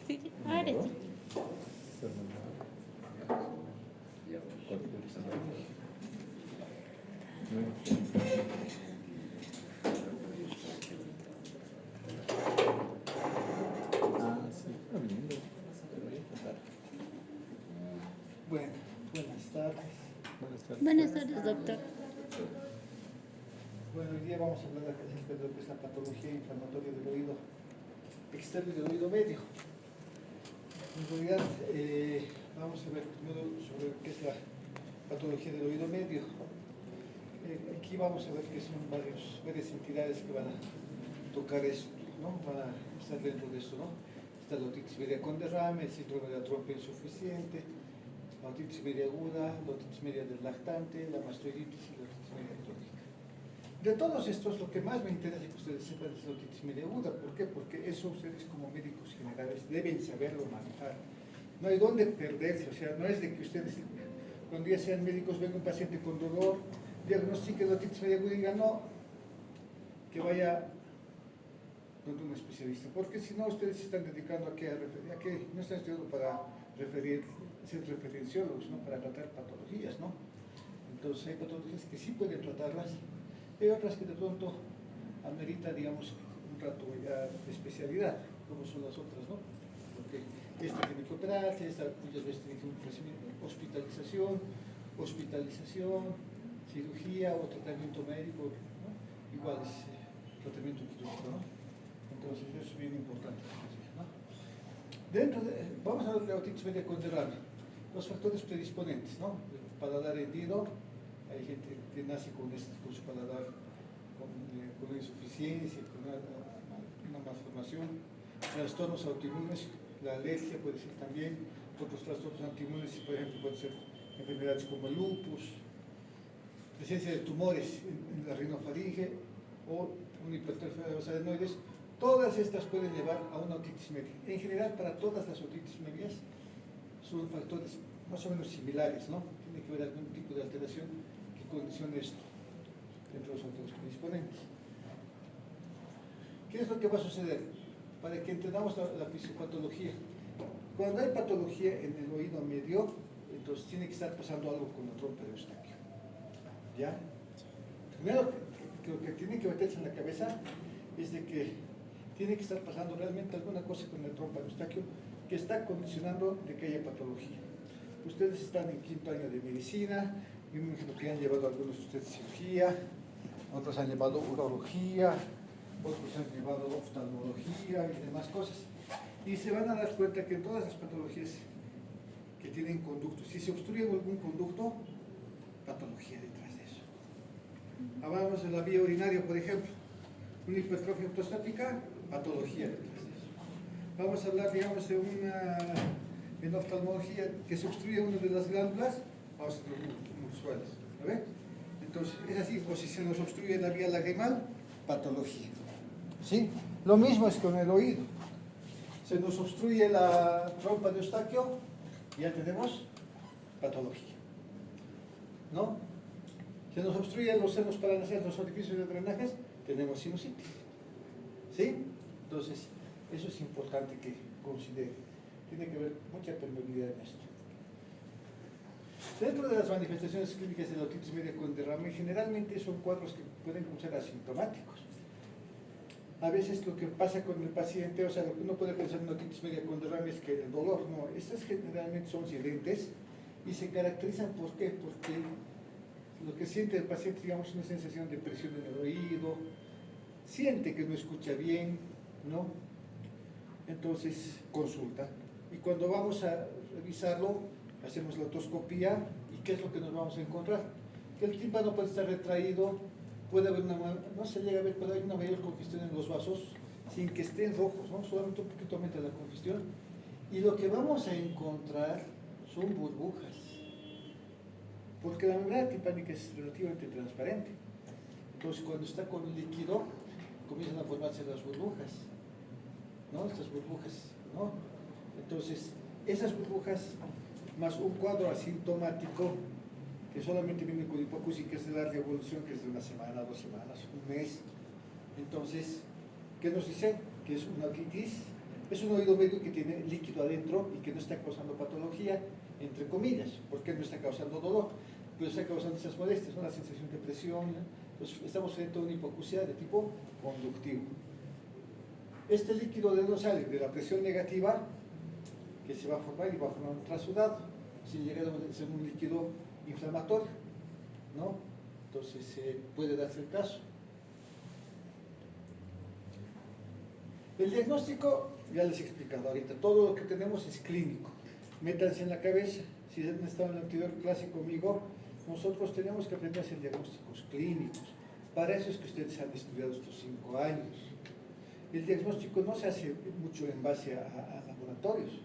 Sí, ahora sí. Bueno, buenas tardes. Buenas tardes, doctor. Bueno, hoy día vamos a hablar acerca de lo que es la patología inflamatoria del oído externo y del oído medio. En realidad, vamos a ver primero sobre qué es la patología del oído medio. Aquí vamos a ver que son varias entidades que van a tocar esto, ¿no? Van a estar dentro de esto, ¿no? Está la otitis media con derrame, el síndrome de la trompa insuficiente, la otitis media aguda, la otitis media del lactante, la mastoiditis y la otitis media crónica. De todos estos, lo que más me interesa que ustedes sepan es la otitis media aguda. ¿Por qué? Porque eso ustedes como médicos generales deben saberlo manejar. No hay dónde perderse, o sea, no es de que ustedes, cuando ya sean médicos, venga un paciente con dolor, diagnostique la otitis media aguda y diga no, que vaya donde un especialista, porque si no ustedes se están dedicando a qué, a qué, no están estudiando para ser referenciólogos, ¿no? Para tratar patologías, ¿no? Entonces hay patologías que sí pueden tratarlas, hay otras que de pronto amerita, digamos, un trato ya de especialidad, como son las otras, ¿no? Porque esta tiene que operarse, esta muchas veces tiene que recibir hospitalización, cirugía o tratamiento médico, ¿no? Igual es tratamiento quirúrgico, ¿no? Entonces eso es bien importante, ¿no? Vamos a hablar de la otitis media con derrame, los factores predisponentes, ¿no? El paladar hendido, hay gente que nace con su paladar con una insuficiencia, con una malformación, trastornos autoinmunes, la alergia puede ser también, otros trastornos autoinmunes, por ejemplo, pueden ser enfermedades como el lupus, presencia de tumores en la rinofaringe o una hipertrofia de los adenoides. Todas estas pueden llevar a una otitis media. En general, para todas las otitis medias son factores más o menos similares, ¿no? Tiene que haber algún tipo de alteración que condicione esto dentro de los factores predisponentes. ¿Qué es lo que va a suceder? Para que entendamos la fisiopatología. Cuando hay patología en el oído medio, entonces tiene que estar pasando algo con la trompa de Eustaquio. ¿Ya? Primero, lo que tiene que meterse en la cabeza es de que tiene que estar pasando realmente alguna cosa con la trompa de Eustaquio que está condicionando de que haya patología. Ustedes están en quinto año de medicina, yo me imagino que han llevado algunos de ustedes cirugía, otros han llevado urología, otros han llevado oftalmología y demás cosas. Y se van a dar cuenta que en todas las patologías que tienen conductos, si se obstruye algún conducto, patología detrás de eso. Hablamos de la vía urinaria, por ejemplo, una hipertrofia ortostática, patología detrás de eso. Vamos a hablar, digamos, de en oftalmología que se obstruye una de las glándulas, vamos a tener usuales, ¿no ve? Entonces, es así, o si se nos obstruye la vía lagrimal, patología. ¿Sí? Lo mismo es con el oído. Se nos obstruye la trompa de Eustaquio, ya tenemos patología. ¿No? Se nos obstruyen los senos paranasales, los orificios de drenajes, tenemos sinusitis. ¿Sí? Entonces, eso es importante que considere. Tiene que haber mucha permeabilidad en esto. Dentro de las manifestaciones clínicas de la otitis media con derrame, generalmente son cuadros que pueden ser asintomáticos. A veces lo que pasa con el paciente, o sea, lo que uno puede pensar en una otitis media con derrame es que el dolor, no, estas generalmente son silentes y se caracterizan, ¿por qué? Porque lo que siente el paciente, digamos, una sensación de presión en el oído, siente que no escucha bien, ¿no? Entonces consulta. Y cuando vamos a revisarlo, hacemos la otoscopía y ¿qué es lo que nos vamos a encontrar? Que el tímpano puede estar retraído, puede haber no se llega a ver, puede haber una mayor congestión en los vasos sin que estén rojos, ¿no? Solamente un poquito aumenta la congestión. Y lo que vamos a encontrar son burbujas, porque la membrana timpánica es relativamente transparente. Entonces, cuando está con líquido, comienzan a formarse las burbujas, ¿no? Estas burbujas, ¿no? Entonces, esas burbujas, más un cuadro asintomático, que solamente viene con hipoacusia, que es de larga evolución, que es de una semana, 2 semanas, un mes. Entonces, ¿Qué nos dice? Que es una otitis, es un oído medio que tiene líquido adentro y que no está causando patología, entre comillas, porque no está causando dolor, pero está causando esas molestias, ¿no? La sensación de presión. Pues estamos frente a una hipoacusia de tipo conductivo. Este líquido de dónde sale de la presión negativa, que se va a formar y va a formar un trasudado, si llega a ser un líquido inflamatorio, ¿no? Entonces puede darse el caso. El diagnóstico, ya les he explicado ahorita, todo lo que tenemos es clínico. Métanse en la cabeza, si han estado en la anterior clase conmigo, nosotros tenemos que aprender a hacer diagnósticos clínicos. Para eso es que ustedes han estudiado estos 5 años. El diagnóstico no se hace mucho en base a laboratorios.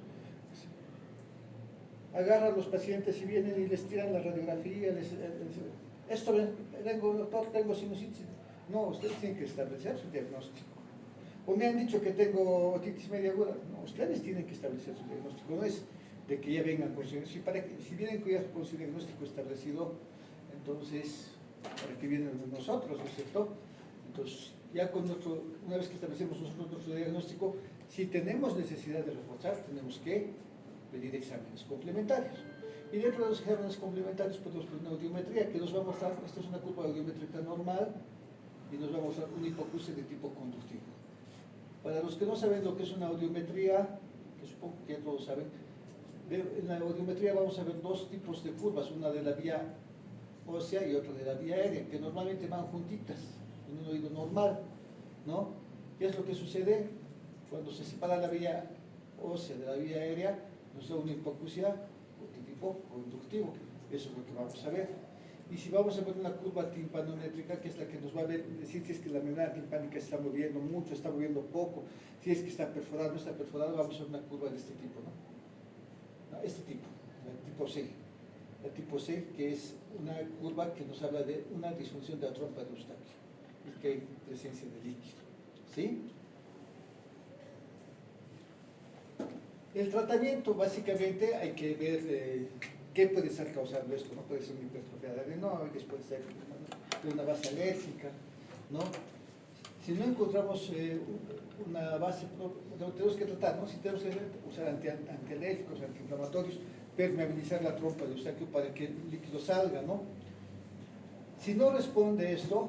Agarran a los pacientes y vienen y les tiran la radiografía, esto vengo, doctor, tengo sinusitis. No, ustedes tienen que establecer su diagnóstico. O me han dicho que tengo otitis media aguda. No, ustedes tienen que establecer su diagnóstico. No es de que ya vengan con su diagnóstico. Si vienen ya con su diagnóstico establecido, entonces, ¿para qué vienen nosotros, no es cierto? Entonces, ya una vez que establecemos nosotros nuestro diagnóstico, si tenemos necesidad de reforzar, tenemos que pedir exámenes complementarios. Y dentro de los exámenes complementarios podemos pedir una audiometría que nos va a mostrar, esta es una curva audiométrica normal, y nos va a mostrar una hipoacusia de tipo conductivo. Para los que no saben lo que es una audiometría, que supongo que ya todos saben, en la audiometría vamos a ver 2 tipos de curvas, una de la vía ósea y otra de la vía aérea, que normalmente van juntitas en un oído normal, ¿no? ¿Qué es lo que sucede? Cuando se separa la vía ósea de la vía aérea, nos da una hipoacusia de tipo conductivo. Eso es lo que vamos a ver. Y si vamos a ver una curva timpanométrica, que es la que nos va a decir si es que la membrana timpánica se está moviendo mucho, está moviendo poco, si es que está perforada, no está perforada, vamos a ver una curva de este tipo, ¿no? Este tipo, el tipo C. El tipo C, que es una curva que nos habla de una disfunción de la trompa de Eustaquio y que hay presencia de líquido. ¿Sí? El tratamiento, básicamente, hay que ver qué puede estar causando esto, ¿no? Puede ser una hipertrofia de adenoides, puede ser una base alérgica, ¿no? Si no encontramos una base, tenemos que tratar, ¿no? Si tenemos que usar antialérgicos, antiinflamatorios, permeabilizar la trompa de Eustaquio para que el líquido salga, ¿no? Si no responde esto,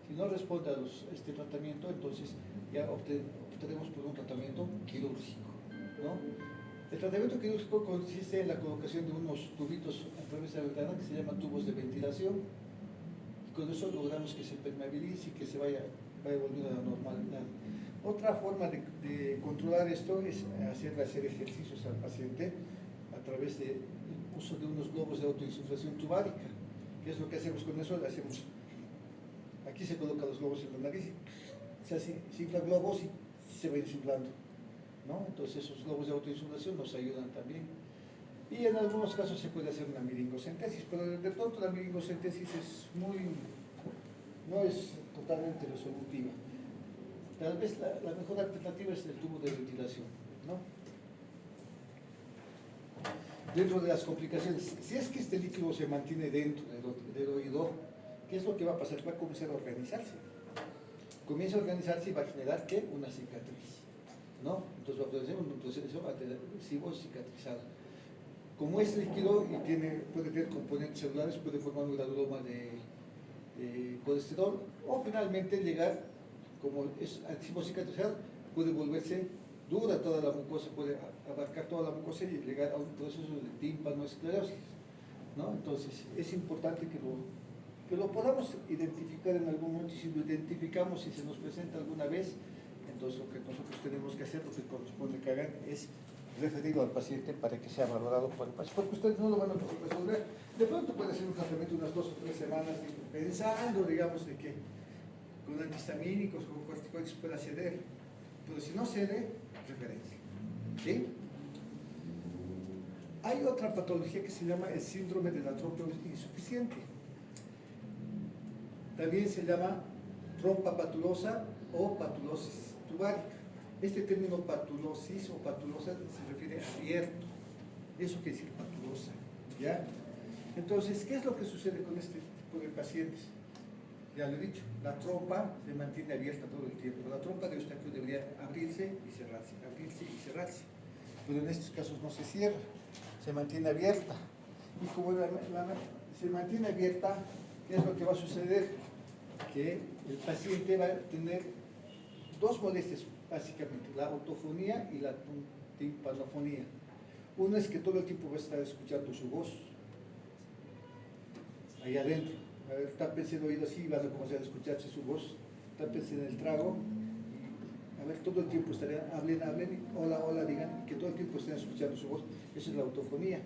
si no responde a este tratamiento, entonces ya optaremos por un tratamiento quirúrgico, ¿no? El tratamiento quirúrgico consiste en la colocación de unos tubitos a través de la ventana que se llaman tubos de ventilación, y con eso logramos que se permeabilice y que se vaya volviendo a la normalidad. Otra forma de controlar esto es hacer ejercicios al paciente a través del uso de unos globos de autoinsuflación tubárica. ¿Qué es lo que hacemos con eso? Aquí se colocan los globos en la nariz, se inflan globos y se va insuflando, ¿no? Entonces esos globos de autoinsuflación nos ayudan también. Y en algunos casos se puede hacer una meningocentesis, pero de pronto la meningocentesis no es totalmente resolutiva. Tal vez la mejor alternativa es el tubo de ventilación, ¿no? Dentro de las complicaciones, si es que este líquido se mantiene dentro del oído, ¿qué es lo que va a pasar? Va a comenzar a organizarse. Comienza a organizarse y va a generar, ¿qué? Una cicatriz, ¿no? Entonces va a producir un proceso adhesivo cicatrizado. Como es líquido y puede tener componentes celulares, puede formar un granuloma de colesterol, o finalmente llegar, como es adhesivo cicatrizado, puede volverse dura toda la mucosa, puede abarcar toda la mucosa y llegar a un proceso de tímpanoesclerosis, ¿no? Entonces es importante que lo podamos identificar en algún momento, y si lo identificamos, si se nos presenta alguna vez, entonces lo que nosotros tenemos que hacer, lo que corresponde que hagan, es referirlo al paciente para que sea valorado por el paciente, porque ustedes no lo van a poder resolver. De pronto puede ser un tratamiento unas 2 o 3 semanas, pensando, digamos, de que con antihistamínicos, con corticoides pueda ceder, pero si no cede, referencia. ¿Sí? Hay otra patología que se llama el síndrome de la trompa insuficiente. También se llama trompa patulosa o patulosis tubárica. Este término patulosis o patulosa se refiere a abierto. Eso quiere decir patulosa, ¿ya? Entonces, ¿qué es lo que sucede con este tipo de pacientes? Ya lo he dicho, la trompa se mantiene abierta todo el tiempo. La trompa de Eustaquio debería abrirse y cerrarse, abrirse y cerrarse. Pero en estos casos no se cierra, se mantiene abierta. Y como se mantiene abierta, ¿qué es lo que va a suceder? Que el paciente va a tener dos molestias, básicamente, la autofonía y la timpanofonía. Una es que todo el tiempo va a estar escuchando su voz, ahí adentro. A ver, tápense el oído así, van a comenzar a escucharse su voz, tápense en el trago, y a ver, todo el tiempo estarían, hablen, hola, hola, digan, que todo el tiempo estén escuchando su voz, esa es la autofonía.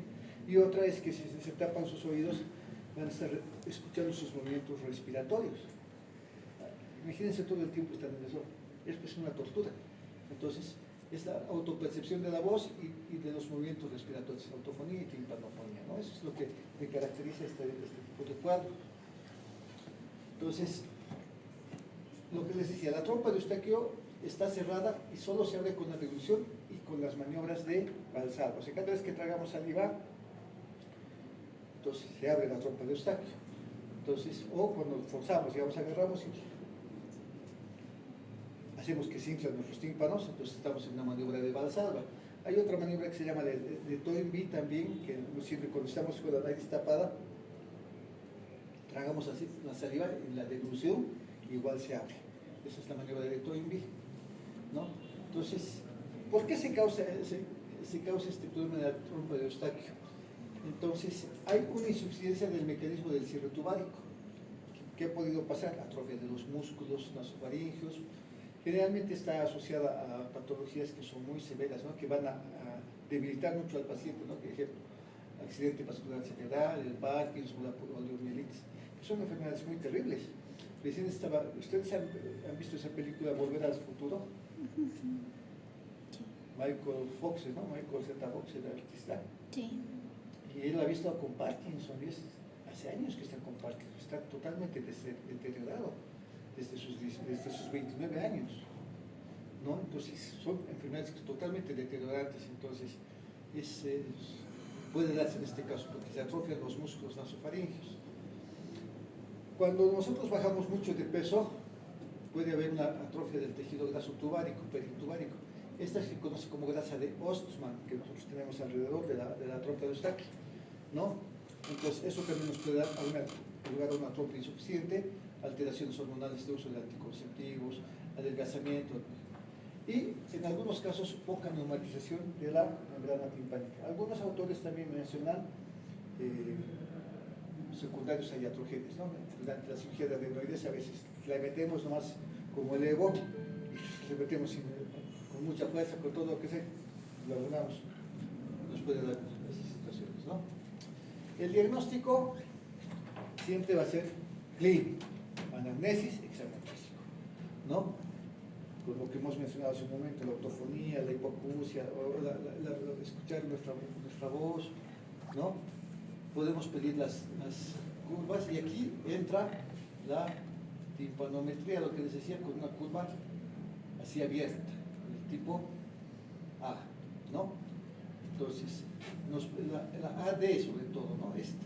Y otra es que si se tapan sus oídos, van a estar escuchando sus movimientos respiratorios. Imagínense todo el tiempo están en eso, esto es una tortura. Entonces, es la autopercepción de la voz y de los movimientos respiratorios, autofonía y timpanofonía, ¿no? Eso es lo que caracteriza este tipo de cuadro. Entonces, lo que les decía, la trompa de Eustaquio está cerrada y solo se abre con la deglución y con las maniobras de Valsalva. O sea, cada vez que tragamos saliva, entonces se abre la trompa de Eustaquio. Entonces, o cuando forzamos, digamos, agarramos y hacemos que se inflan nuestros tímpanos, entonces estamos en una maniobra de Valsalva. Hay otra maniobra que se llama de Toynbee también, que nos sirve cuando estamos con la nariz tapada, tragamos así la saliva, en la deglución igual se abre. Esa es la maniobra de Toynbee, ¿no? Entonces, ¿por qué se causa este problema de la trompa de Eustaquio? Entonces, hay una insuficiencia del mecanismo del cierre tubárico. ¿Qué ha podido pasar? Atrofia de los músculos nasofaringeos. Generalmente está asociada a patologías que son muy severas, ¿no? Que van a debilitar mucho al paciente, ¿no? Por ejemplo, accidente vascular cerebral, el Parkinson, la poliomielitis, que son enfermedades muy terribles. Recién ¿ustedes han visto esa película Volver al Futuro? Michael Fox, ¿no? Michael Z. Fox, el artista. Sí. Y él ha visto con Parkinson, y hace años que está con Parkinson, está totalmente deteriorado desde sus 29 años, ¿no? Entonces son enfermedades totalmente deteriorantes, entonces puede darse en este caso porque se atrofian los músculos nasofaringeos. Cuando nosotros bajamos mucho de peso, puede haber una atrofia del tejido graso tubárico, peritubárico. Esta se conoce como grasa de Ostman, que nosotros tenemos alrededor de la trompa de Eustaquio, ¿no? Entonces, eso también nos puede dar lugar a una trompa insuficiente, alteraciones hormonales de uso de anticonceptivos, adelgazamiento, y en algunos casos poca neumatización de la membrana timpánica. Algunos autores también mencionan secundarios a iatrogenes, ¿no? Durante la cirugía de adenoides a veces la metemos nomás como el ego y le metemos con mucha fuerza, con todo lo que sea, lo abonamos, nos puede dar esas situaciones, ¿no? El diagnóstico siempre va a ser clínico, anamnesis, examen físico, ¿no? Con lo que hemos mencionado hace un momento, la autofonía, la hipoacusia, o escuchar nuestra voz, ¿no? Podemos pedir las curvas y aquí entra la timpanometría, lo que les decía, con una curva así abierta, del tipo A, ¿no? Entonces, la AD sobre todo, ¿no? Esta.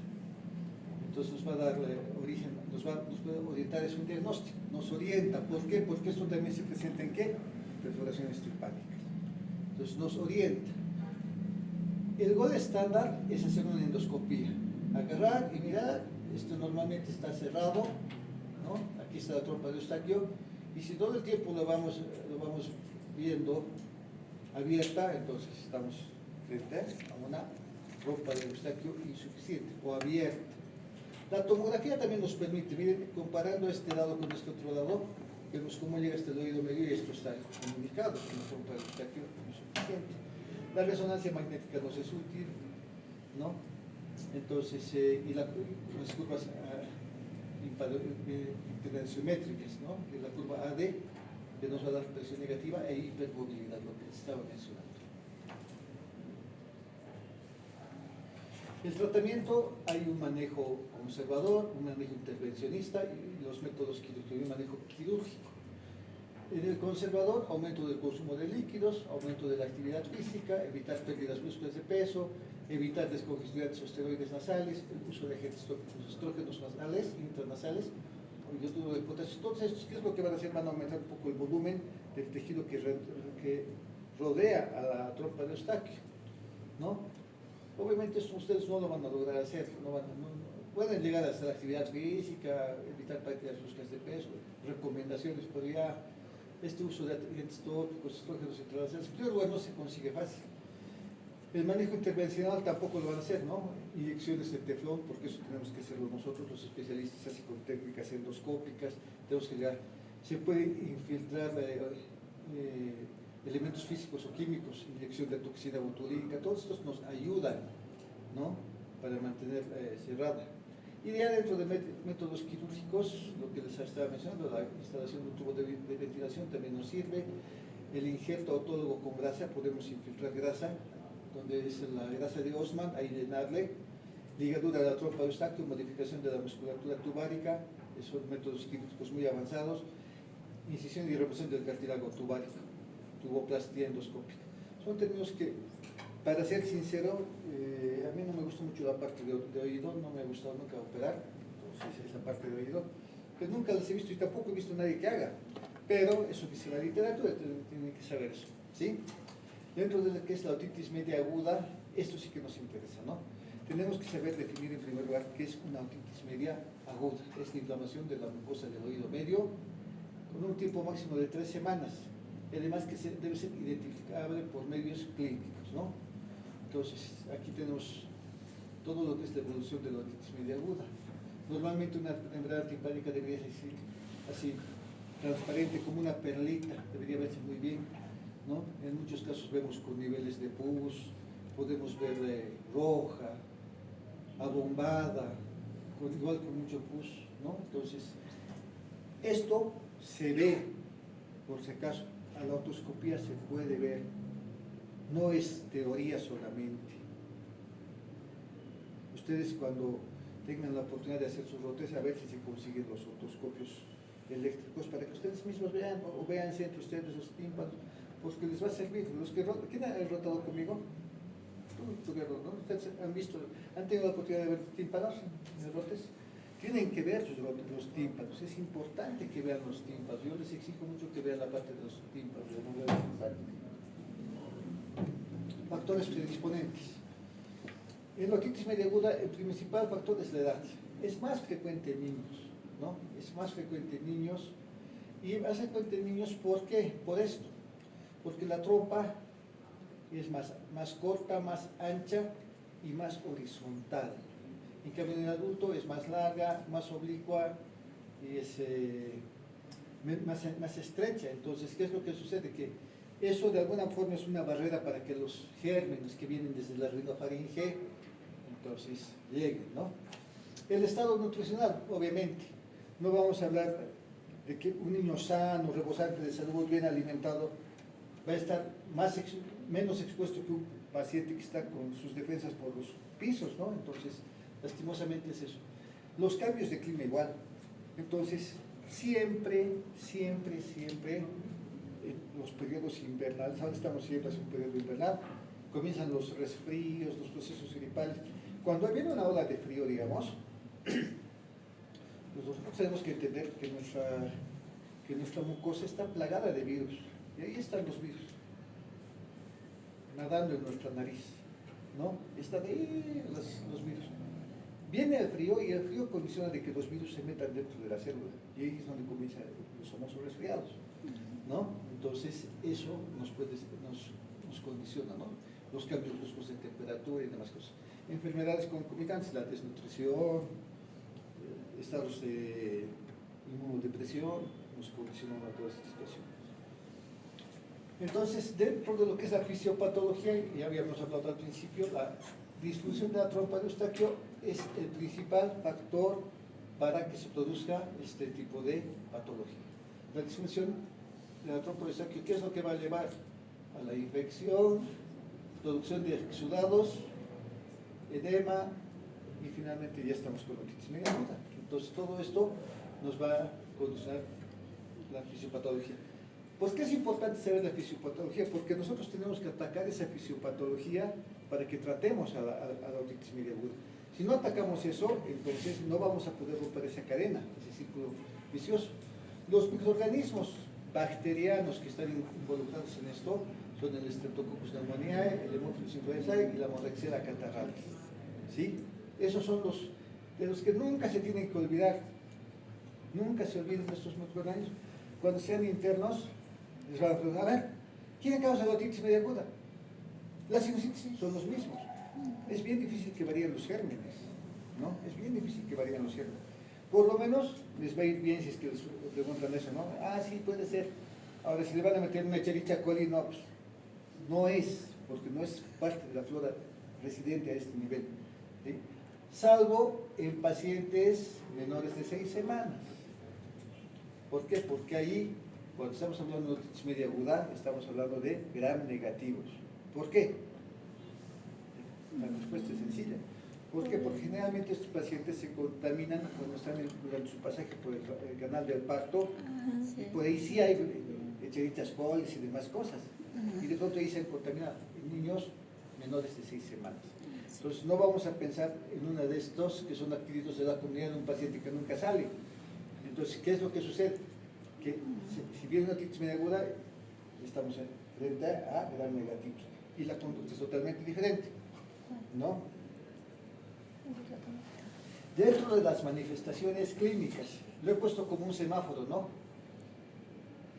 Entonces nos va a dar origen, nos puede orientar, es un diagnóstico, nos orienta. ¿Por qué? Porque esto también se presenta en ¿qué? Perforaciones timpánicas. Entonces nos orienta. El gol estándar es hacer una endoscopía, agarrar y mirar, esto normalmente está cerrado, ¿no? Aquí está la trompa de Eustaquio, y si todo el tiempo lo vamos viendo abierta, entonces estamos frente a una trompa de Eustaquio insuficiente o abierta. La tomografía también nos permite, miren, comparando este lado con este otro lado, vemos cómo llega hasta el oído medio y esto está comunicado con la trompa de Eustaquio insuficiente. La resonancia magnética nos es útil, ¿no? Entonces, y las curvas impedenciométricas, ¿no? De la curva AD, que nos va a dar presión negativa e hipermovilidad, lo que les estaba mencionando. El tratamiento, hay un manejo conservador, un manejo intervencionista y los métodos quirúrgicos, y un manejo quirúrgico. En el conservador, aumento del consumo de líquidos, aumento de la actividad física, evitar pérdidas bruscas de peso, evitar descongestionantes o esteroides nasales, el uso de agentes tópicos estrógenos nasales, intranasales, yoduro de potasio. Todos estos, ¿qué es lo que van a hacer? Van a aumentar un poco el volumen del tejido que rodea a la trompa de Eustaquio, ¿no? Obviamente esto ustedes no lo van a lograr hacer, pueden llegar a hacer actividad física, evitar prácticas bruscas de peso, recomendaciones, pero ya este uso de agentes tópicos, estrógenos intravasales, en primer lugar no se consigue fácil. El manejo intervencional tampoco lo van a hacer, ¿no? Inyecciones de teflón, porque eso tenemos que hacerlo nosotros, los especialistas, así con técnicas endoscópicas, tenemos que llegar. Se pueden infiltrar elementos físicos o químicos, inyección de toxina botulínica, todos estos nos ayudan, ¿no? Para mantener cerrada. Y ya dentro de métodos quirúrgicos, lo que les estaba mencionando, la instalación de un tubo de ventilación también nos sirve. El injerto autólogo con grasa, podemos infiltrar grasa, donde es la grasa de Osman, ahí llenarle. Ligadura de la trompa de Eustaquio, modificación de la musculatura tubárica, son métodos quirúrgicos muy avanzados. Incisión y remoción del cartílago tubárico, tuboplastia endoscópica. Son términos que, para ser sincero, a mí no me gusta mucho la parte de oído, no me ha gustado nunca operar, entonces esa parte de oído, que nunca las he visto y tampoco he visto a nadie que haga, pero eso dice la literatura, tienen que saber eso, ¿sí? Dentro de lo que es la otitis media aguda, esto sí que nos interesa, ¿no? Tenemos que saber definir en primer lugar qué es una otitis media aguda, es la inflamación de la mucosa del oído medio, con un tiempo máximo de 3 semanas, y además que debe ser identificable por medios clínicos, ¿no? Entonces, aquí tenemos todo lo que es la evolución de la otitis media aguda. Normalmente una membrana timpánica debería ser así, transparente, como una perlita, debería verse muy bien, ¿no? En muchos casos vemos con niveles de pus, podemos ver roja, abombada, igual con mucho pus, ¿no? Entonces, esto se ve, por si acaso, a la otoscopía se puede ver, no es teoría solamente. Ustedes cuando tengan la oportunidad de hacer sus rotes, a ver si se consiguen los otoscopios eléctricos para que ustedes mismos vean, o vean entre ustedes los tímpanos, porque les va a servir. ¿Quién ha rotado conmigo? Tú, ¿no? Ustedes han visto, han tenido la oportunidad de ver tímpanos en rotes. Tienen que ver los tímpanos, es importante que vean los tímpanos. Yo les exijo mucho que vean la parte de los tímpanos, Factores predisponentes. En la otitis media aguda, el principal factor es la edad. Es más frecuente en niños, ¿no? Es más frecuente en niños. Y más frecuente en niños, ¿por qué? Por esto. Porque la trompa es más corta, más ancha y más horizontal. En cambio, en el adulto es más larga, más oblicua y es más estrecha. Entonces, ¿qué es lo que sucede? Que eso de alguna forma es una barrera para que los gérmenes que vienen desde la rinofaringe, entonces, lleguen, ¿no? El estado nutricional, obviamente. No vamos a hablar de que un niño sano, rebosante de salud, bien alimentado, va a estar menos expuesto que un paciente que está con sus defensas por los pisos, ¿no? Entonces, lastimosamente es eso. Los cambios de clima igual. Entonces, siempre, los periodos invernales, ahora estamos siempre en un periodo invernal, comienzan los resfríos, los procesos gripales. Cuando viene una ola de frío, digamos, pues nosotros tenemos que entender que nuestra mucosa está plagada de virus. Y ahí están los virus, nadando en nuestra nariz, ¿no? Están ahí los virus. Viene el frío y el frío condiciona de que los virus se metan dentro de la célula. Y ahí es donde comienzan los famosos resfriados, ¿no? Entonces, eso nos condiciona, ¿no? Los cambios bruscos de temperatura y demás cosas. Enfermedades concomitantes, la desnutrición, estados de inmunodepresión, nos condicionan a toda esta situación. Entonces, dentro de lo que es la fisiopatología, ya habíamos hablado al principio, la disfunción de la trompa de Eustaquio es el principal factor para que se produzca este tipo de patología. La disfunción de la trompa de Eustaquio, ¿qué es lo que va a llevar? A la infección, producción de exudados, edema y finalmente ya estamos con otitis media aguda. Entonces todo esto nos va a condicionar la fisiopatología. ¿Por qué es importante saber la fisiopatología? Porque nosotros tenemos que atacar esa fisiopatología para que tratemos a la otitis media aguda. Si no atacamos eso, entonces no vamos a poder romper esa cadena, ese círculo vicioso. Los microorganismos bacterianos que están involucrados en esto son el Streptococcus pneumoniae, el Haemophilus influenzae y la Moraxella catarrhalis. ¿Sí? Esos son los de los que nunca se tienen que olvidar. Nunca se olviden de estos microorganismos. Cuando sean internos, les van a preguntar, a ver, ¿quién causa la otitis media aguda? Las sinusitis son los mismos. Es bien difícil que varíen los gérmenes, ¿no? Es bien difícil que varíen los gérmenes. Por lo menos les va a ir bien si es que les preguntan eso, ¿no? Ah, sí, puede ser. Ahora, si le van a meter una Escherichia coli, no, pues, no es, porque no es parte de la flora residente a este nivel, ¿sí? Salvo en pacientes menores de 6 semanas. ¿Por qué? Porque ahí, cuando estamos hablando de otitis media aguda, estamos hablando de gram negativos. ¿Por qué? La respuesta es sencilla. ¿Por qué? Porque generalmente estos pacientes se contaminan cuando están durante su pasaje por el canal del parto, Sí. y por ahí sí hay Escherichia coli y demás cosas, y de pronto ahí se han contaminado en niños menores de 6 semanas. Entonces no vamos a pensar en una de estos que son adquiridos de la comunidad de un paciente que nunca sale. Entonces, ¿qué es lo que sucede? Que si viene una otitis media aguda, estamos frente a gram negativos, y la conducta es totalmente diferente, ¿no? Dentro de las manifestaciones clínicas, lo he puesto como un semáforo, ¿no?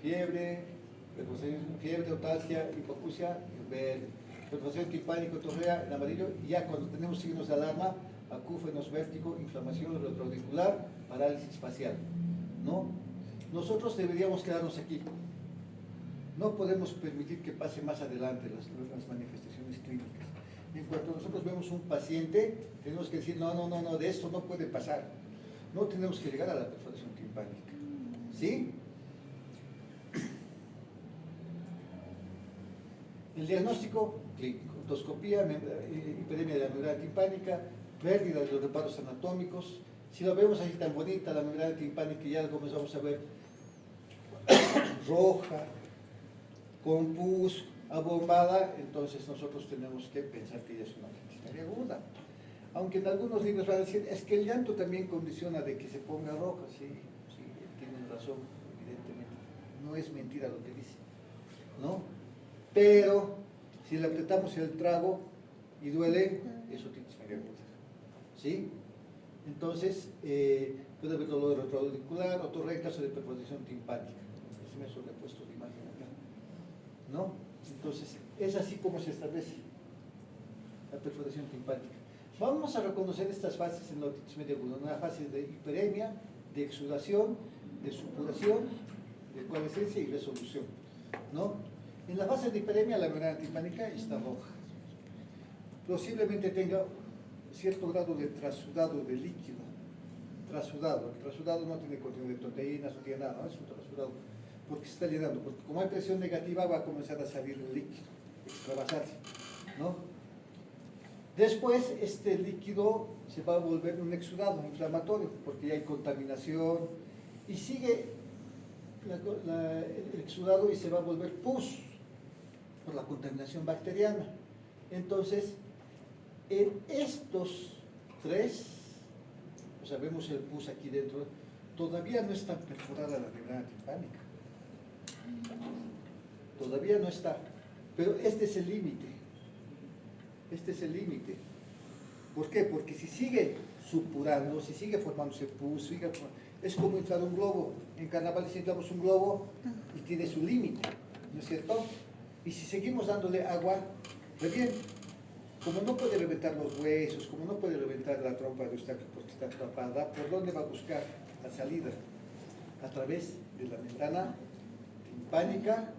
Fiebre, otalgia, hipoacusia, en verde. Perforación timpánica, otorrea, en amarillo. Y ya cuando tenemos signos de alarma, acúfenos, vértigo, inflamación retroauricular, parálisis facial, ¿no? Nosotros deberíamos quedarnos aquí. No podemos permitir que pase más adelante las manifestaciones clínicas. En cuanto nosotros vemos un paciente, tenemos que decir, no, de esto no puede pasar. No tenemos que llegar a la perforación timpánica. ¿Sí? El diagnóstico clínico, otoscopía, hiperemia de la membrana timpánica, pérdida de los reparos anatómicos. Si lo vemos así tan bonita la membrana timpánica, ya comenzamos a ver roja, con pus, abombada, entonces nosotros tenemos que pensar que ya es una otitis media aguda. Aunque en algunos libros van a decir, es que el llanto también condiciona de que se ponga roja. Sí, tienen razón, evidentemente. No es mentira lo que dice, ¿no? Pero si le apretamos el trago y duele, es otitis media aguda. ¿Sí? Entonces, puede haber dolor retroauricular, otorrea en caso de perforación timpánica. Es me he puesto de imagen acá, ¿no? Entonces, es así como se establece la perforación timpánica. Vamos a reconocer estas fases en la otitis media aguda: una fase de hiperemia, de exudación, de supuración, de coalescencia y resolución, ¿no? En la fase de hiperemia, la membrana timpánica está roja. Posiblemente tenga cierto grado de trasudado de líquido. Trasudado. El trasudado no tiene contenido de proteínas, no tiene nada, ¿no? Es un trasudado, porque se está llenando, porque como hay presión negativa va a comenzar a salir el líquido, extravasarse, ¿no? Después este líquido se va a volver un exudado inflamatorio, porque ya hay contaminación, y sigue el exudado y se va a volver pus por la contaminación bacteriana. Entonces, en estos tres, o sea, vemos el pus aquí dentro, todavía no está perforada la membrana timpánica. Todavía no está. Pero este es el límite. Este es el límite. ¿Por qué? Porque si sigue supurando, si sigue formándose pus, es como inflar un globo. En carnavales inflamos un globo y tiene su límite, ¿no es cierto? Y si seguimos dándole agua, revienta. Como no puede reventar los huesos, como no puede reventar la trompa de Eustaquio porque está tapada, ¿por dónde va a buscar la salida? A través de la membrana timpánica,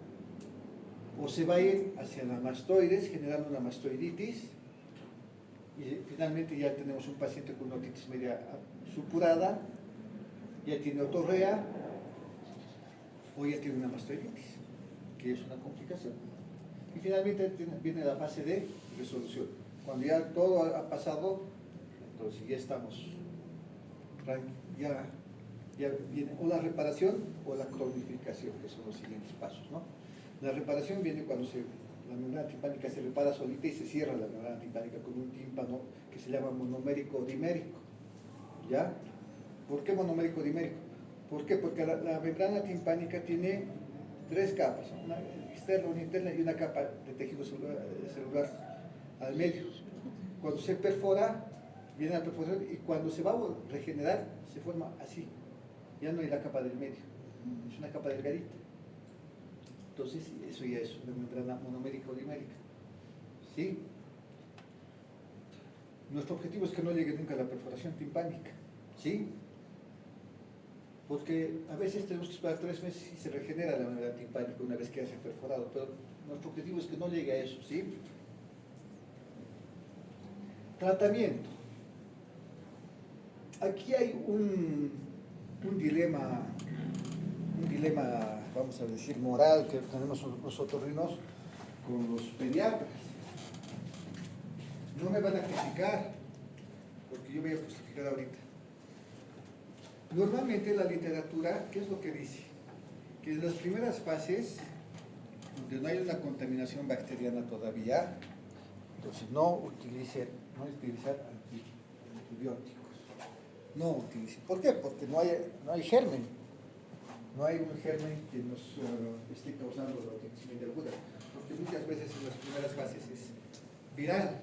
o se va a ir hacia la mastoides, generando una mastoiditis, y finalmente ya tenemos un paciente con una otitis media supurada, ya tiene otorrea, o ya tiene una mastoiditis, que es una complicación. Y finalmente viene la fase de resolución. Cuando ya todo ha pasado, entonces ya estamos, ya viene o la reparación o la cronificación, que son los siguientes pasos, ¿no? La reparación viene cuando la membrana timpánica se repara solita y se cierra la membrana timpánica con un tímpano que se llama monomérico dimérico. ¿Ya? ¿Por qué monomérico dimérico? ¿Por qué? Porque la membrana timpánica tiene tres capas, ¿no? Una externa, una interna y una capa de tejido celular al medio. Cuando se perfora, viene la perforación y cuando se va a regenerar, se forma así. Ya no hay la capa del medio, es una capa delgadita. Entonces, eso ya es una membrana monomérica o dimérica. ¿Sí? Nuestro objetivo es que no llegue nunca a la perforación timpánica. ¿Sí? Porque a veces tenemos que esperar 3 meses y se regenera la membrana timpánica una vez que ya se ha perforado, pero nuestro objetivo es que no llegue a eso, ¿sí? Tratamiento. Aquí hay un dilema, vamos a decir, moral que tenemos los otorrinos con los pediatras. No me van a criticar, porque yo voy a justificar ahorita. Normalmente la literatura, ¿qué es lo que dice? Que en las primeras fases, donde no hay una contaminación bacteriana todavía, entonces no utilizar antibióticos. No utilicen. ¿Por qué? Porque no hay germen. No hay un germen que nos esté causando la otitis media aguda. Porque muchas veces en las primeras fases es viral.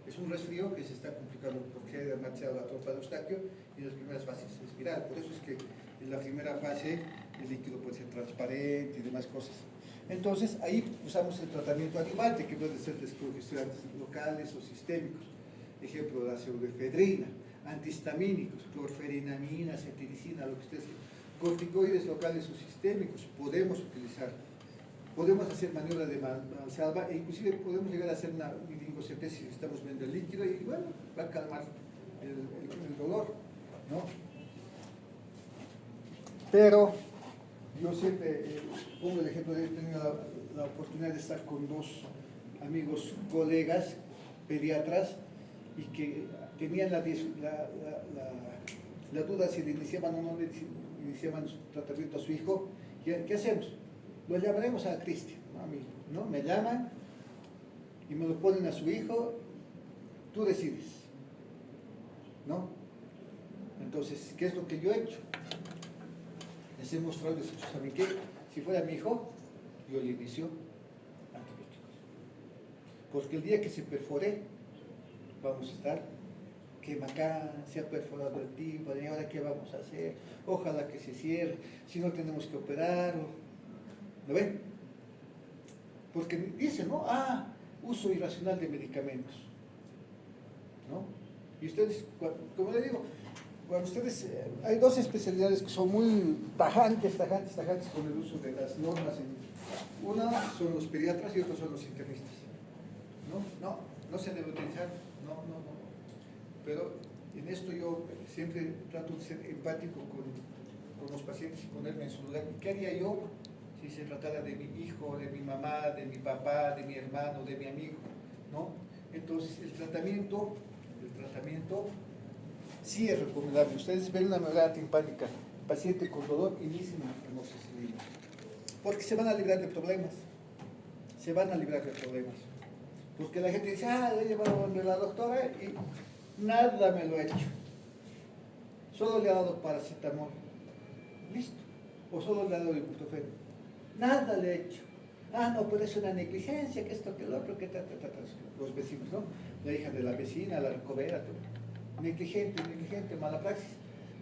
Es un resfrío que se está complicando porque ha demasiado la trompa de Eustaquio y en las primeras fases es viral. Por eso es que en la primera fase el líquido puede ser transparente y demás cosas. Entonces ahí usamos el tratamiento adjuvante que puede ser descongestionantes locales o sistémicos. Ejemplo, la pseudoefedrina, antihistamínicos, clorferinamina, cetiricina, lo que ustedes quieran. Corticoides locales o sistémicos podemos utilizar. Podemos hacer maniobras de Valsalva e inclusive podemos llegar a hacer una meningocetesis si estamos viendo el líquido y bueno, va a calmar el dolor, ¿no? Pero yo siempre pongo el ejemplo de he tenido la oportunidad de estar con 2 amigos, colegas, pediatras, y que tenían la duda si le iniciaban o no le iniciaban su tratamiento a su hijo. ¿Qué hacemos? Lo llamaremos a Cristian, ¿no? A mí, ¿no? Me llaman y me lo ponen a su hijo, tú decides, ¿no? Entonces, ¿qué es lo que yo he hecho? Les he mostrado, les he dicho, ¿saben qué? Si fuera mi hijo, yo le inicio antibióticos. Porque el día que se perfore, vamos a estar, quema acá, se ha perforado el tímpano, ¿y ahora qué vamos a hacer? Ojalá que se cierre, si no tenemos que operarlo. ¿Lo ven? Porque dicen, ¿no? Uso irracional de medicamentos, ¿no? Y ustedes, como le digo, cuando ustedes, hay 2 especialidades que son muy tajantes con el uso de las normas. Una son los pediatras y otros son los internistas. No se debe utilizar, no. Pero en esto yo siempre trato de ser empático con los pacientes y ponerme en su lugar. ¿Qué haría yo si se tratara de mi hijo, de mi mamá, de mi papá, de mi hermano, de mi amigo, ¿no? Entonces, el tratamiento sí es recomendable. Ustedes ven una membrana timpánica, paciente con dolor, inicien amoxicilina, porque se van a librar de problemas. Porque la gente dice, le he llevado donde la doctora y nada me lo ha hecho. Solo le ha dado paracetamol. Listo. O solo le ha dado ibuprofeno. Nada le he hecho. No, pero es una negligencia, que esto, que lo otro, que los vecinos, ¿no? La hija de la vecina, la recobera, todo. Negligente, mala praxis,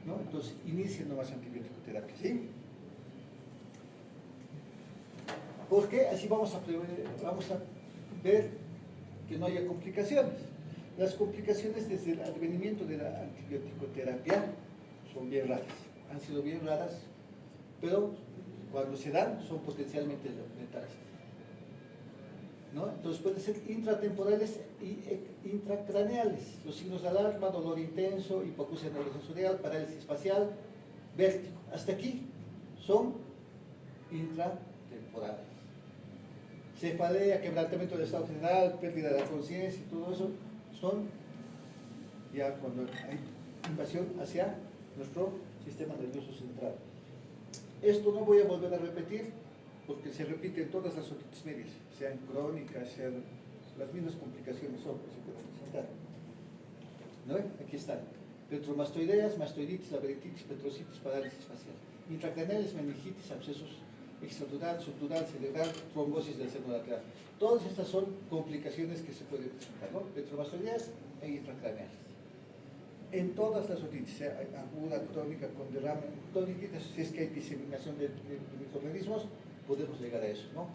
¿no? Entonces, inicien nomás antibiótico-terapia, ¿sí? Porque así vamos a ver que no haya complicaciones. Las complicaciones desde el advenimiento de la antibiótico-terapia son bien raras, han sido bien raras, pero cuando se dan son potencialmente letales, ¿no? Entonces pueden ser intratemporales y intracraneales. Los signos de alarma, dolor intenso, hipoacusia neurosensorial, parálisis facial, vértigo. Hasta aquí son intratemporales. Cefalea, quebrantamiento del estado general, pérdida de la conciencia y todo eso son ya cuando hay invasión hacia nuestro sistema nervioso central. Esto no voy a volver a repetir porque se repite en todas las otitis medias, sean crónicas, sean las mismas complicaciones son, se pueden presentar. ¿No? Aquí están. Petromastoideas, mastoiditis, laberintitis, petrocitis, parálisis facial. intracraneales, meningitis, abscesos extradural, subdural, cerebral, trombosis del seno lateral. Todas estas son complicaciones que se pueden presentar, ¿no? Retromastoriales e intracraneales. En todas las otitis, sea aguda, crónica, con derrame, clonitis, si es que hay diseminación de microorganismos, podemos llegar a eso, ¿no?